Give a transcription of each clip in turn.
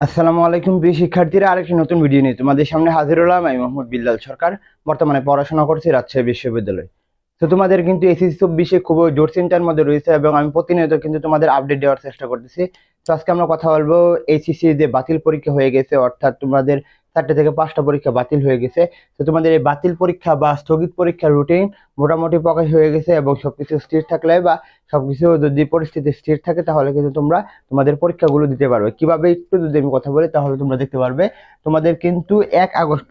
আসসালামু আলাইকুম প্রিয় শিক্ষার্থীরা, আরেকটি নতুন ভিডিও নিয়ে তোমাদের সামনে হাজির হলাম। আমি মোহাম্মদ বিল্লাল সরকার, বর্তমানে পড়াশোনা করছি রাজশাহী বিশ্ববিদ্যালয়। তো তোমাদের কিন্তু এসএসসি 24 খুব জোর চিন্তার মধ্যে রয়েছে এবং আমি প্রতিনিয়ত কিন্তু তোমাদের আপডেট দেওয়ার চেষ্টা করতেছি। তো আজকে আমরা কথা বলবো এইচএসসি যে বাতিল পরীক্ষা হয়ে গেছে, অর্থাৎ তোমাদের 4টে থেকে 5টা পরীক্ষা বাতিল হয়ে গেছে। তো তোমাদের এই বাতিল পরীক্ষা বা স্থগিত পরীক্ষার রুটিন মোটামুটি প্রকাশ হয়ে গেছে এবং সবকিছু স্থির থাকলে বা সবকিছু যদি পরিস্থিতি স্থির থাকে তাহলে কিন্তু তোমরা তোমাদের পরীক্ষাগুলো দিতে পারবে। কিভাবে একটু যদি আমি কথা বলি তাহলে তোমরা দেখতে পারবে। তোমাদের কিন্তু 1 আগস্ট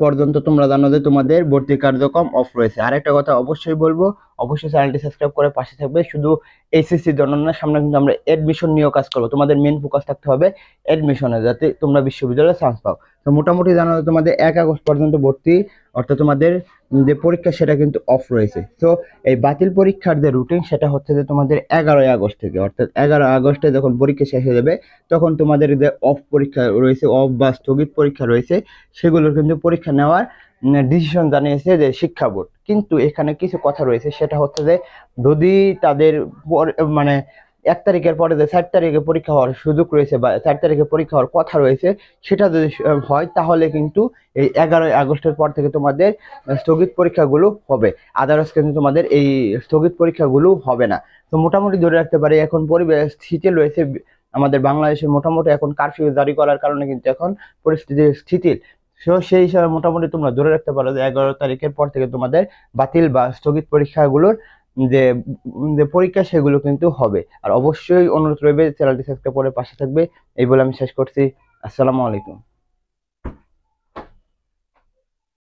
পর্যন্ত তোমরা জানো যে তোমাদের ভর্তি কার্যক্রম অফ রয়েছে। আরেকটা কথা অবশ্যই বলবো, অবশ্যই চ্যানেলটি সাবস্ক্রাইব করে পাশে থাকবে। শুধু এইচএসসি জন্য না, সামনে কিন্তু আমরা এডমিশন নিয়েও কাজ করবো। তোমাদের মেন ফোকাস থাকতে হবে এডমিশনে, যাতে তোমরা বিশ্ববিদ্যালয়ে চান্স পাও। তো মোটামুটি জানো যে তোমাদের 1 আগস্ট পর্যন্ত ভর্তি, অর্থাৎ তোমাদের যে পরীক্ষা সেটা কিন্তু অফ রয়েছে। তো এই বাতিল পরীক্ষার যে রুটিন সেটা হচ্ছে যে তোমাদের 11ই আগস্ট থেকে, অর্থাৎ 11 আগস্টে যখন পরীক্ষা শেষ হয়ে যাবে তখন তোমাদের যে অফ পরীক্ষা রয়েছে, অফ বা স্থগিত পরীক্ষা রয়েছে, সেগুলোর কিন্তু পরীক্ষা নেওয়ার ডিসিশন জানিয়েছে যে শিক্ষা বোর্ড। কিন্তু এখানে কিছু কথা রয়েছে, সেটা হচ্ছে যে যদি তাদের মানে 1 তারিখের পরে যে 4 তারিখে পরীক্ষা হওয়ার সুযোগ রয়েছে বা 4 তারিখে পরীক্ষা হওয়ার কথা রয়েছে, সেটা যদি হয় তাহলে কিন্তু এই 11ই আগস্টের পর থেকে তোমাদের স্থগিত পরীক্ষাগুলো হবে। আদারস কিন্তু তোমাদের এই স্থগিত পরীক্ষাগুলো হবে না। তো মোটামুটি ধরে রাখতে পারি এখন পরিবেশ স্থিতিশীল রয়েছে আমাদের বাংলাদেশে। মোটামুটি এখন কারফিউ জারি করার কারণে কিন্তু এখন পরিস্থিতি স্থিতিশীল। সেই হিসাবে মোটামুটি তোমরা ধরে রাখতে পারো যে 11 তারিখের পর থেকে তোমাদের বাতিল বা স্থগিত পরীক্ষাগুলোর যে যে পরীক্ষা সেগুলো কিন্তু হবে। আর অবশ্যই অনুরোধ রইবে চ্যানেলটি সাবস্ক্রাইব করে পাশে থাকবে। এই বলে আমি শেষ করছি। আসসালামু আলাইকুম।